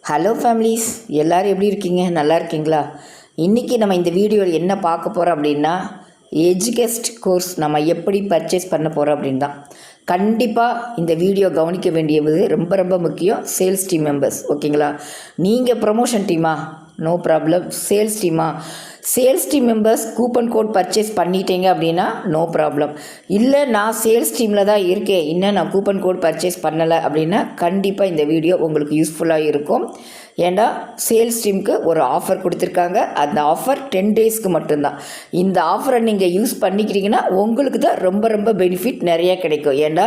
Hello families, எல்லோரும் எப்படி இருக்கீங்க? நல்லா இருக்கீங்களா? இன்றைக்கி நம்ம இந்த வீடியோவில் என்ன பார்க்க போகிறோம் அப்படின்னா, எஜுகெஸ்ட் கோர்ஸ் நம்ம எப்படி பர்ச்சேஸ் பண்ண போகிறோம் அப்படின்னு தான். கண்டிப்பாக இந்த வீடியோ கவனிக்க வேண்டியது ரொம்ப ரொம்ப முக்கியம். சேல்ஸ் டீம் மெம்பர்ஸ், ஓகேங்களா? நீங்கள் ப்ரொமோஷன் டீமா? No problem. Sales team members coupon code purchase பண்ணிட்டீங்க அப்படின்னா நோ ப்ராப்ளம். இல்லை நான் சேல்ஸ் டீமில் தான் இருக்கேன், இன்னும் நான் கூப்பன் கோட் பர்ச்சேஸ் பண்ணலை அப்படின்னா கண்டிப்பாக இந்த வீடியோ உங்களுக்கு யூஸ்ஃபுல்லாக இருக்கும். ஏன்னா சேல்ஸ் டீமுக்கு ஒரு ஆஃபர் கொடுத்துருக்காங்க. அந்த ஆஃபர் 10 டேஸ்க்கு மட்டும்தான். இந்த ஆஃபரை நீங்கள் யூஸ் பண்ணிக்கிறீங்கன்னா உங்களுக்கு தான் ரொம்ப ரொம்ப பெனிஃபிட் நிறையா கிடைக்கும். ஏன்னா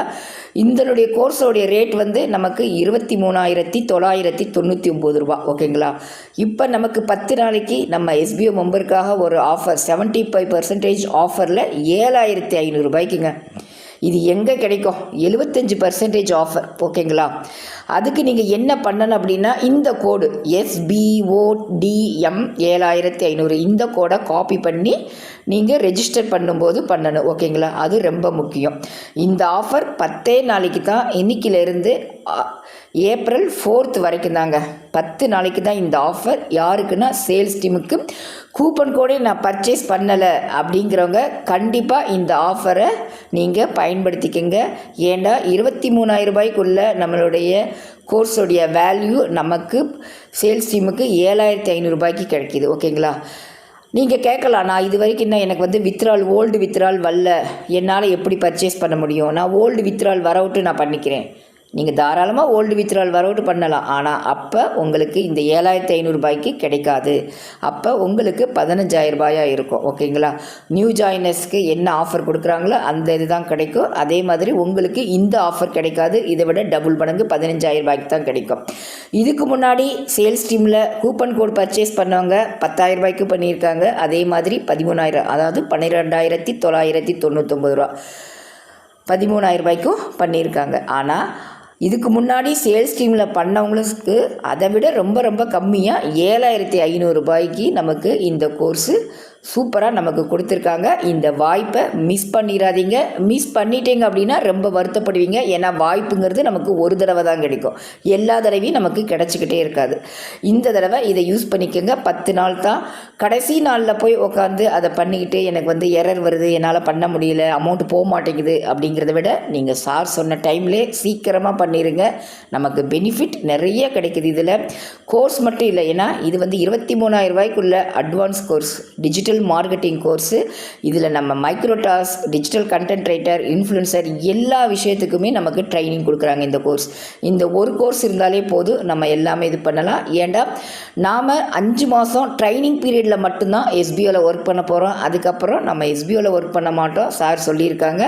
இதனுடைய கோர்ஸோடைய ரேட் வந்து நமக்கு 23,999 ரூபா, ஓகேங்களா? இப்போ நமக்கு 10 நாளைக்கு நம்ம எஸ்பிஓ மெம்பருக்காக ஒரு ஆஃபர் 75% ஆஃபரில் 7,500 ரூபாய்க்குங்க. இது எங்கே கிடைக்கும்? 75% ஆஃபர், ஓகேங்களா? அதுக்கு நீங்கள் என்ன பண்ணணும் அப்படின்னா, இந்த கோடு SBODM 7,500 இந்த கோடை காப்பி பண்ணி நீங்கள் ரெஜிஸ்டர் பண்ணும்போது பண்ணணும், ஓகேங்களா? அது ரொம்ப முக்கியம். இந்த ஆஃபர் 10 நாளைக்கு தான். இன்னைக்கிலேருந்து ஏப்ரல் 4 வரைக்கும் தாங்க. 10 நாளைக்கு தான் இந்த ஆஃபர். யாருக்குன்னா சேல்ஸ் டீமுக்கு. கூப்பன் கோடே நான் பர்ச்சேஸ் பண்ணலை அப்படிங்கிறவங்க கண்டிப்பாக இந்த ஆஃபரை நீங்கள் பயன்படுத்திக்கங்க. ஏன்னா 23,000 ரூபாய்க்குள்ளே நம்மளுடைய கோர்ஸோடைய வேல்யூ நமக்கு சேல்ஸ் டீமுக்கு 7,500 ரூபாய்க்கு கிடைக்கிது, ஓகேங்களா? நீங்கள் கேட்கலாம், நான் இது வரைக்கும் இன்னும் எனக்கு வந்து ஓல்டு வித்ரால் வரல, என்னால் எப்படி பர்ச்சேஸ் பண்ண முடியும்? நான் ஓல்டு வித்ரால் வரவுட்டு நான் பண்ணிக்கிறேன். நீங்கள் தாராளமாக ஓல்டு வித்ரால் வரவுட்டு பண்ணலாம். ஆனால் அப்போ உங்களுக்கு இந்த 7,500 ரூபாய்க்கு கிடைக்காது. அப்போ உங்களுக்கு 15,000 ரூபாயாக இருக்கும், ஓகேங்களா? நியூ ஜாயினர்ஸ்க்கு என்ன ஆஃபர் கொடுக்குறாங்களோ அந்த இது தான் கிடைக்கும். அதே மாதிரி உங்களுக்கு இந்த ஆஃபர் கிடைக்காது. இதை விட டபுள் மடங்கு 15,000 ரூபாய்க்கு தான் கிடைக்கும். இதுக்கு முன்னாடி சேல்ஸ் டீமில் கூப்பன் கோட் பர்ச்சேஸ் பண்ணவங்க 10,000 ரூபாய்க்கு பண்ணியிருக்காங்க. அதே மாதிரி 13,000, அதாவது 12,999 ரூபா, 13,000 ரூபாய்க்கும் பண்ணியிருக்காங்க. ஆனால் இதுக்கு முன்னாடி சேல்ஸ் டீமில் பண்ணவங்களுக்கு அதை விட ரொம்ப ரொம்ப கம்மியாக 7,500 ரூபாய்க்கு நமக்கு இந்த கோர்ஸு சூப்பராக நமக்கு கொடுத்துருக்காங்க. இந்த வாய்ப்பை மிஸ் பண்ணிடாதீங்க. மிஸ் பண்ணிட்டீங்க அப்படின்னா ரொம்ப வருத்தப்படுவீங்க. ஏன்னா வாய்ப்புங்கிறது நமக்கு ஒரு தடவை தான் கிடைக்கும், எல்லா தடவையும் நமக்கு கிடச்சிக்கிட்டே இருக்காது. இந்த தடவை இதை யூஸ் பண்ணிக்கோங்க. 10 நாள் தான். கடைசி நாளில் போய் உட்காந்து அதை பண்ணிக்கிட்டு எனக்கு வந்து எரர் வருது, என்னால் பண்ண முடியல, அமௌண்ட்டு போக மாட்டேங்குது அப்படிங்கிறத விட நீங்கள் சார் சொன்ன டைம்லேயே சீக்கிரமாக பண்ணிடுங்க. நமக்கு பெனிஃபிட் நிறைய கிடைக்குது. இதில் கோர்ஸ் மட்டும் இல்லை, ஏன்னா இது வந்து 23,000 ரூபாய்க்குள்ள advance course, digital marketing course. இதில் நம்ம micro task, digital content writer, influencer எல்லா விஷயத்துக்குமே நமக்கு ட்ரைனிங் கொடுக்குறாங்க இந்த கோர்ஸ். இந்த ஒரு கோர்ஸ் இருந்தாலே போதும், நம்ம எல்லாமே இது பண்ணலாம். ஏன்டா நாம் 5 மாதம் ட்ரைனிங் பீரியடில் மட்டும்தான் எஸ்பிஓவில் ஒர்க் பண்ண போகிறோம். அதுக்கப்புறம் நம்ம எஸ்பிஓவில் ஒர்க் பண்ண மாட்டோம், சார் சொல்லியிருக்காங்க.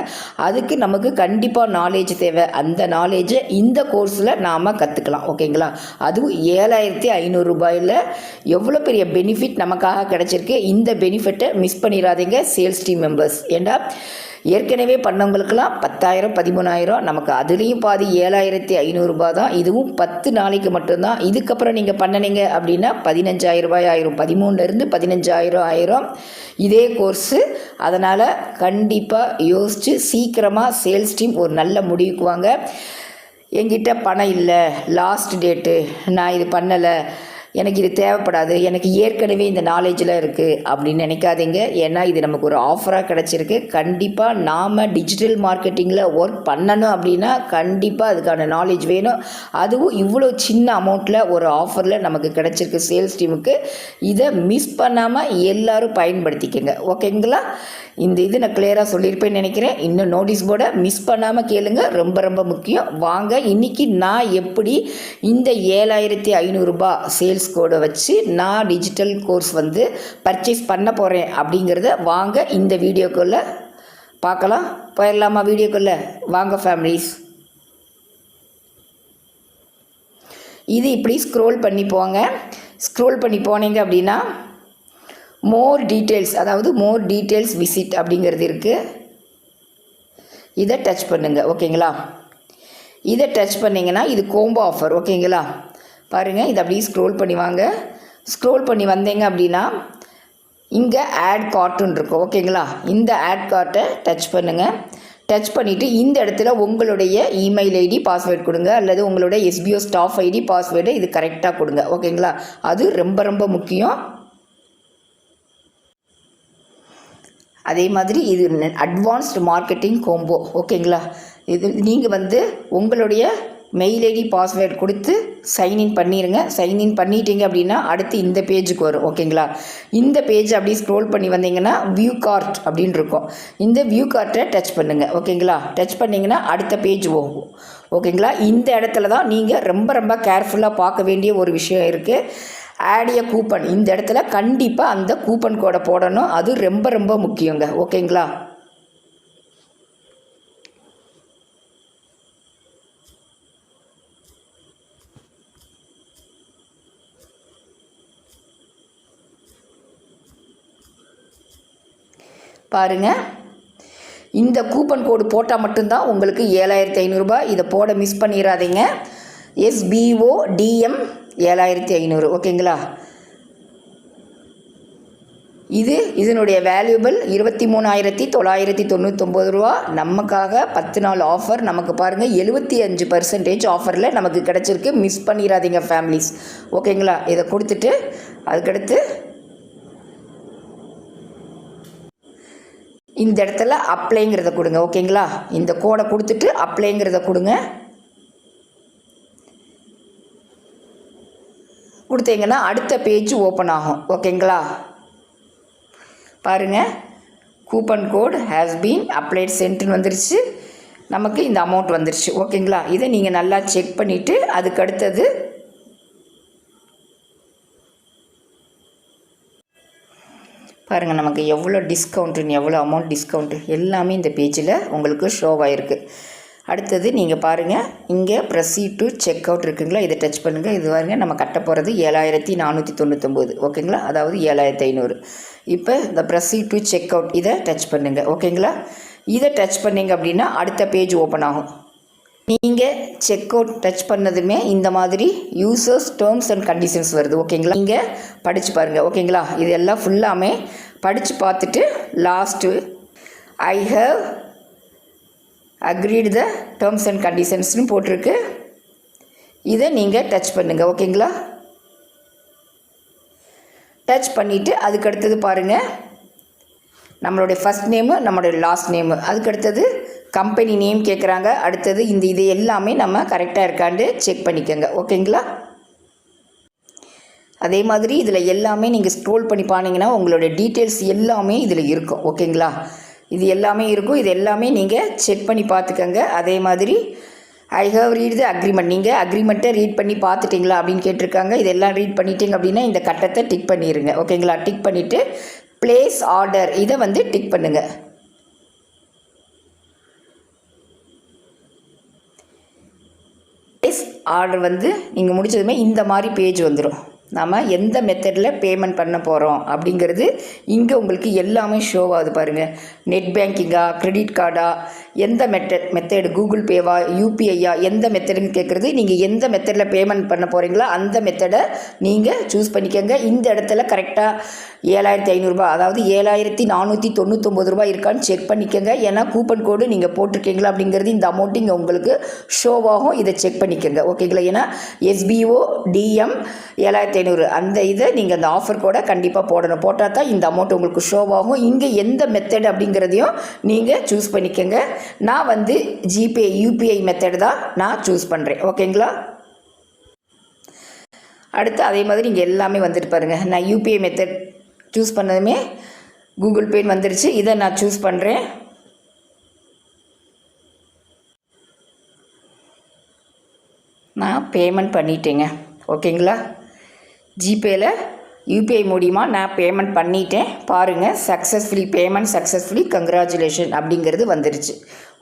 அதுக்கு நமக்கு கண்டிப்பாக நாலேஜ் தேவை. அந்த நாலேஜை இந்த கோர்ஸில் நாம் கற்றுக்கலாம், ஓகேங்களா? அதுவும் 7,500 ரூபாயில் எவ்வளோ பெரிய பெனிஃபிட் நமக்காக கிடச்சிருக்கு. இந்த பெனிஃபிட்டை மிஸ் பண்ணிடாதீங்க சேல்ஸ் டீம் மெம்பர்ஸ். ஏண்டா ஏற்கனவே பண்ணவங்களுக்கெல்லாம் 10,000, 13,000, நமக்கு அதுலேயும் பாதி 7,500 ரூபாய் தான். இதுவும் 10 நாளைக்கு மட்டும்தான். இதுக்கப்புறம் நீங்கள் பண்ணினீங்க அப்படின்னா 15,000 ரூபாய் ஆயிரும். 13,000 15,000 ஆயிரும் இதே கோர்ஸு. அதனால் கண்டிப்பாக யோசித்து சீக்கிரமாக சேல்ஸ் டீம் ஒரு நல்ல முடிவுக்கு வாங்க. என்கிட்ட பணம் இல்லை, லாஸ்ட் டேட்டு, நான் இது பண்ணலை, எனக்கு இது தேவைப்படாது, எனக்கு ஏற்கனவே இந்த நாலேஜில் இருக்குது அப்படின்னு நினைக்காதீங்க. ஏன்னா இது நமக்கு ஒரு ஆஃபராக கிடச்சிருக்கு. கண்டிப்பாக நாம் டிஜிட்டல் மார்க்கெட்டிங்கில் ஒர்க் பண்ணணும் அப்படின்னா கண்டிப்பாக அதுக்கான நாலேஜ் வேணும். அதுவும் இவ்வளோ சின்ன அமௌண்ட்டில் ஒரு ஆஃபரில் நமக்கு கிடச்சிருக்கு சேல்ஸ் டீமுக்கு. இதை மிஸ் பண்ணாமல் எல்லோரும் பயன்படுத்திக்கங்க, ஓகேங்களா? இந்த இது நான் கிளியராக சொல்லியிருப்பேன்னு நினைக்கிறேன். இன்னும் நோட்டீஸ் போர்டை மிஸ் பண்ணாமல் கேளுங்க, ரொம்ப ரொம்ப முக்கியம். வாங்க இன்றைக்கி நான் எப்படி இந்த 7,500 ரூபாய் சேல்ஸ் கோடை வச்சு நான் டிஜிட்டல் கோர்ஸ் வந்து பர்ச்சேஸ் பண்ண போகிறேன் அப்படிங்கிறத வாங்க இந்த வீடியோக்குள்ளே பார்க்கலாம். போயிடலாமா வீடியோக்குள்ளே? வாங்க ஃபேமிலிஸ். இது இப்படி ஸ்க்ரோல் பண்ணி போங்க. ஸ்க்ரோல் பண்ணி போனீங்க அப்படின்னா மோர் டீட்டெயில்ஸ், அதாவது மோர் டீட்டெயில்ஸ் விசிட் அப்படிங்கிறது இருக்குது. இதை டச் பண்ணுங்கள், ஓகேங்களா? இதை டச் பண்ணிங்கன்னா இது கோம்போ ஆஃபர், ஓகேங்களா? பாருங்கள், இதை அப்படியே ஸ்க்ரோல் பண்ணி வாங்க. ஸ்க்ரோல் பண்ணி வந்தீங்க அப்படின்னா இங்கே ஆட் கார்ட்டுன்னு இருக்கும், ஓகேங்களா? இந்த ஆட் கார்ட்டை டச் பண்ணுங்கள். டச் பண்ணிவிட்டு இந்த இடத்துல உங்களுடைய இமெயில் ஐடி பாஸ்வேர்டு கொடுங்க, அல்லது உங்களுடைய எஸ்பிஓ ஸ்டாஃப் ஐடி பாஸ்வேர்டு இது கரெக்டாக கொடுங்க. ஓகேங்களா, அது ரொம்ப ரொம்ப முக்கியம். அதே மாதிரி இது அட்வான்ஸ்டு மார்க்கெட்டிங் கோம்போ. ஓகேங்களா, இது நீங்கள் உங்களுடைய மெயில் ஐடி பாஸ்வேர்டு கொடுத்து சைன்இன் பண்ணிடுங்க. சைன்இன் பண்ணிட்டீங்க அப்படின்னா அடுத்து இந்த பேஜுக்கு வரும். ஓகேங்களா, இந்த பேஜ் அப்படியே ஸ்க்ரோல் பண்ணி வந்தீங்கன்னா வியூ கார்ட் அப்படின்னு இருக்கும். இந்த வியூ கார்ட்டை டச் பண்ணுங்கள். ஓகேங்களா, டச் பண்ணிங்கன்னா அடுத்த பேஜ் போகும். ஓகேங்களா, இந்த இடத்துல தான் நீங்கள் ரொம்ப ரொம்ப கேர்ஃபுல்லாக பார்க்க வேண்டிய ஒரு விஷயம் இருக்குது. ஆட் எ கூப்பன். இந்த இடத்துல கண்டிப்பாக அந்த கூப்பன் கோடை போடணும். அது ரொம்ப ரொம்ப முக்கியங்க. ஓகேங்களா, பாருங்கள், இந்த கூப்பன் கோடு போட்டால் மட்டும்தான் உங்களுக்கு 7500 இதை போட மிஸ் பண்ணிடாதீங்க. SBODM 7500. ஓகேங்களா, இதனுடைய வேல்யூபிள் 23,999 நமக்காக 10 நாள் ஆஃபர். நமக்கு பாருங்கள் 75% ஆஃபரில் நமக்கு கிடச்சிருக்கு. மிஸ் பண்ணிடாதீங்க ஃபேமிலிஸ். ஓகேங்களா, இதை கொடுத்துட்டு அதுக்கடுத்து இந்த இடத்துல அப்ளைங்கிறத கொடுங்க. ஓகேங்களா, இந்த கோடை கொடுத்துட்டு அப்ளைங்கிறத கொடுங்க. கொடுத்தீங்கன்னா அடுத்த பேஜ் ஓப்பன் ஆகும். ஓகேங்களா, பாருங்கள், coupon code has been applied சென்ட்னு வந்துருச்சு. நமக்கு இந்த அமௌண்ட் வந்துருச்சு. ஓகேங்களா, இதை நீங்கள் நல்லா செக் பண்ணிவிட்டு அதுக்கு அடுத்தது பாருங்கள் நமக்கு எவ்வளோ டிஸ்கவுண்ட்டுன்னு, எவ்வளோ அமௌண்ட் டிஸ்கவுண்ட்டு எல்லாமே இந்த பேஜில் உங்களுக்கு ஷோவாகிருக்கு. அடுத்தது நீங்கள் பாருங்கள், இங்கே ப்ரொசீட் டு செக் அவுட் இருக்குங்களா, இதை டச் பண்ணுங்கள். இது பாருங்கள், நம்ம கட்ட போகிறது 7499. ஓகேங்களா, அதாவது 7500. இப்போ இந்த ப்ரொசீட் டு செக் அவுட் இதை டச் பண்ணுங்கள். ஓகேங்களா, இதை டச் பண்ணிங்க அப்படின்னா அடுத்த பேஜ் ஓப்பன் ஆகும். நீங்கள் செக் அவுட் டச் பண்ணதுமே இந்த மாதிரி யூசர்ஸ் டேர்ம்ஸ் அண்ட் கண்டிஷன்ஸ் வருது. ஓகேங்களா, நீங்கள் படித்து பாருங்கள். ஓகேங்களா, இது எல்லாம் ஃபுல்லாமே படித்து பார்த்துட்டு last I have agreed the terms and கண்டிஷன்ஸ்னு போட்டிருக்கு. இதை நீங்கள் டச் பண்ணுங்கள். ஓகேங்களா, டச் பண்ணிவிட்டு அதுக்கடுத்தது பாருங்கள், நம்மளுடைய ஃபஸ்ட் நேமு, நம்மளுடைய லாஸ்ட் நேமு, அதுக்கடுத்தது கம்பெனி நேம் கேட்குறாங்க. அடுத்தது இது எல்லாமே நம்ம கரெக்டாக இருக்காண்டு செக் பண்ணிக்கோங்க. ஓகேங்களா, அதே மாதிரி இதில் எல்லாமே நீங்கள் ஸ்க்ரோல் பண்ணி பாருங்கன்னா உங்களுடைய டீட்டெயில்ஸ் எல்லாமே இதில் இருக்கும். ஓகேங்களா, இது எல்லாமே இருக்கும். இது எல்லாமே நீங்கள் செக் பண்ணி பார்த்துக்கோங்க. அதே மாதிரி I have read the agreement, நீங்கள் அக்ரிமெண்ட்டை ரீட் பண்ணி பார்த்துட்டிங்களா அப்படின்னு கேட்டிருக்காங்க. இதெல்லாம் ரீட் பண்ணிட்டீங்க அப்படின்னா இந்த கட்டத்தை டிக் பண்ணிடுங்க. ஓகேங்களா, டிக் பண்ணிவிட்டு ப்ளேஸ் ஆர்டர் இதை டிக் பண்ணுங்கள். ப்ளேஸ் ஆர்டர் நீங்கள் முடிச்சதுமே இந்த மாதிரி பேஜ் வந்துடும். நம்ம எந்த மெத்தடில் பேமெண்ட் பண்ண போகிறோம் அப்படிங்கிறது இங்கே உங்களுக்கு எல்லாமே ஷோ ஆகுது பாருங்கள். நெட் பேங்கிங்கா, கிரெடிட் கார்டா, எந்த மெத்தடு கூகுள் பேவா, யூபிஐயா, எந்த மெத்தடுன்னு கேட்குறது. நீங்கள் எந்த மெத்தடில் பேமெண்ட் பண்ண போகிறீங்களோ அந்த மெத்தடை நீங்கள் சூஸ் பண்ணிக்கோங்க. இந்த இடத்துல கரெக்டாக 7500 அதாவது 7499 இருக்கான்னு செக் பண்ணிக்கோங்க. ஏன்னா கூப்பன் கோடு நீங்கள் போட்டிருக்கீங்களா அப்படிங்கிறது இந்த அமௌண்ட் இங்கே உங்களுக்கு ஷோவாகும். இதை செக் பண்ணிக்கோங்க. ஓகேங்களா, ஏன்னா SBODM 7500 அந்த இதை நீங்கள் அந்த ஆஃபர் கோடை கண்டிப்பாக போடணும். போட்டால் தான் இந்த அமௌண்ட் உங்களுக்கு ஷோவாகும். இங்கே எந்த மெத்தட் அப்படிங்கிறதையும் நீங்கள் சூஸ் பண்ணிக்கோங்க. நான் ஜிபே யூபிஐ மெத்தட் தான் நான் சூஸ் பண்ணுறேன். ஓகேங்களா, அடுத்து அதே மாதிரி இங்கே எல்லாமே பாருங்கள். நான் யூபிஐ மெத்தட் சூஸ் பண்ணதுமே கூகுள் பே வந்துருச்சு. இதை நான் சூஸ் பண்ணுறேன். நான் பேமெண்ட் பண்ணிட்டேங்க. ஓகேங்களா, ஜிபேயில் யூபிஐ மூலிமா நான் பேமெண்ட் பண்ணிட்டேன். பாருங்கள், சக்ஸஸ்ஃபுல்லி கங்க்ராச்சுலேஷன் அப்படிங்கிறது வந்துருச்சு.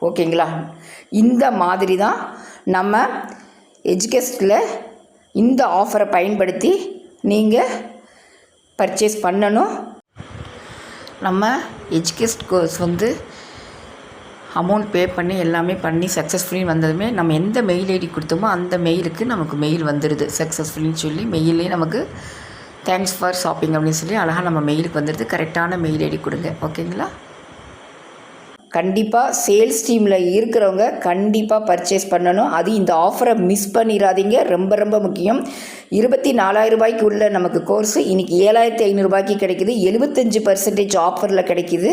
ஓகேங்களா, இந்த மாதிரி தான் நம்ம எஜுகேஸ்டில் இந்த ஆஃபரை பயன்படுத்தி நீங்கள் பர்ச்சேஸ் பண்ணணும். நம்ம எஜுகேஸ்ட் கோர்ஸ் அமௌண்ட் பே பண்ணி எல்லாமே பண்ணி சக்ஸஸ்ஃபுல்லி வந்ததுமே நம்ம எந்த மெயில் ஐடி கொடுத்தோமோ அந்த மெயிலுக்கு நமக்கு மெயில் வந்துடுது. சக்ஸஸ்ஃபுல்லின்னு சொல்லி மெயிலே நமக்கு தேங்க்ஸ் ஃபார் ஷாப்பிங் அப்படின்னு சொல்லி அழகாக நம்ம மெயிலுக்கு வந்துடுது. கரெக்டான மெயில் ஐடி கொடுங்க. ஓகேங்களா, கண்டிப்பாக சேல்ஸ் டீமில் இருக்கிறவங்க கண்டிப்பாக பர்ச்சேஸ் பண்ணணும். அது இந்த ஆஃபரை மிஸ் பண்ணிடாதீங்க, ரொம்ப ரொம்ப முக்கியம். 24,000 ரூபாய்க்கு உள்ள நமக்கு கோர்ஸு இன்றைக்கி 7,500 ரூபாய்க்கு கிடைக்குது. 75% ஆஃபரில் கிடைக்கிது.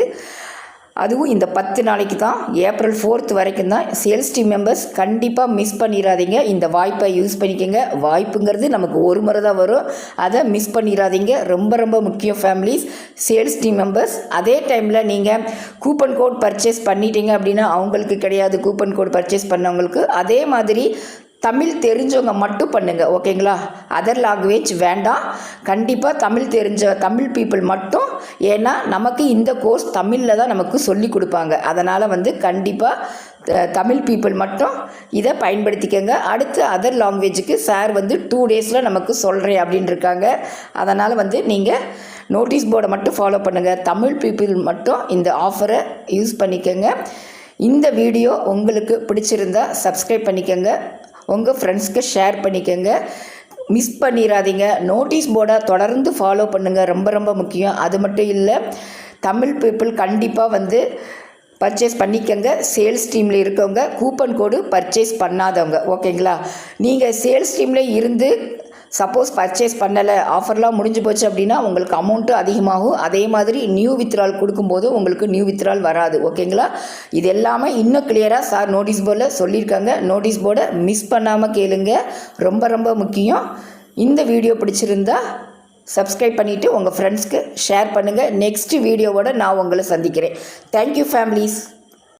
அதுவும் இந்த 10 நாளைக்கு தான், April 4th வரைக்கும் தான். சேல்ஸ் டீம் மெம்பர்ஸ் கண்டிப்பாக மிஸ் பண்ணிடாதீங்க. இந்த வாய்ப்பை யூஸ் பண்ணிக்கோங்க. வாய்ப்புங்கிறது நமக்கு ஒரு முறை தான் வரும், அதை மிஸ் பண்ணிடாதீங்க. ரொம்ப ரொம்ப முக்கியம் ஃபேமிலிஸ், சேல்ஸ் டீம் மெம்பர்ஸ். அதே டைமில் நீங்கள் கூப்பன் கோட் பர்ச்சேஸ் பண்ணிட்டீங்க அப்படின்னா அவங்களுக்கு கிடையாது, கூப்பன் கோட் பர்ச்சேஸ் பண்ணவங்களுக்கு. அதே மாதிரி தமிழ் தெரிஞ்சவங்க மட்டும் பண்ணுங்கள், ஓகேங்களா? அதர் லாங்குவேஜ் வேண்டாம். கண்டிப்பாக தமிழ் பீப்புள் மட்டும். ஏன்னா நமக்கு இந்த கோர்ஸ் தமிழில் தான் நமக்கு சொல்லி கொடுப்பாங்க. அதனால் கண்டிப்பாக தமிழ் பீப்புள் மட்டும் இதை பயன்படுத்திக்கங்க. அடுத்து அதர் லாங்குவேஜுக்கு சார் 2 டேஸில் நமக்கு சொல்கிறேன் அப்படின்னு இருக்காங்க. அதனால் நீங்கள் நோட்டீஸ் போர்டை மட்டும் ஃபாலோ பண்ணுங்கள். தமிழ் பீப்புள் மட்டும் இந்த ஆஃபரை யூஸ் பண்ணிக்கோங்க. இந்த வீடியோ உங்களுக்கு பிடிச்சிருந்தா சப்ஸ்கிரைப் பண்ணிக்கோங்க, உங்கள் ஃப்ரெண்ட்ஸ்க்கு ஷேர் பண்ணிக்கோங்க. மிஸ் பண்ணிடாதீங்க. நோட்டீஸ் போர்டை தொடர்ந்து ஃபாலோ பண்ணுங்கள், ரொம்ப ரொம்ப முக்கியம். அது மட்டும் இல்லை, தமிழ் பீப்புள் கண்டிப்பாக பர்ச்சேஸ் பண்ணிக்கோங்க. சேல்ஸ் டீமில் இருக்கவங்க, கூப்பன் கோடு பர்ச்சேஸ் பண்ணாதவங்க, ஓகேங்களா? நீங்கள் சேல்ஸ் டீமில் இருந்து சப்போஸ் பர்ச்சேஸ் பண்ணலை, ஆஃபர்லாம் முடிஞ்சு போச்சு அப்படின்னா உங்களுக்கு அமௌண்ட்டு அதிகமாகும். அதே மாதிரி நியூ வித்ட்ரால் கொடுக்கும்போது உங்களுக்கு நியூ வித்ட்ரால் வராது, ஓகேங்களா? இது எல்லாமே இன்னும் கிளியராக சார் நோட்டீஸ் போர்டில் சொல்லியிருக்காங்க. நோட்டீஸ் போர்டை மிஸ் பண்ணாமல் கேளுங்க, ரொம்ப ரொம்ப முக்கியம். இந்த வீடியோ பிடிச்சிருந்தா சப்ஸ்கிரைப் பண்ணிவிட்டு உங்கள் ஃப்ரெண்ட்ஸ்க்கு ஷேர் பண்ணுங்கள். நெக்ஸ்ட் வீடியோவோட நான் உங்களை சந்திக்கிறேன். Thank you families.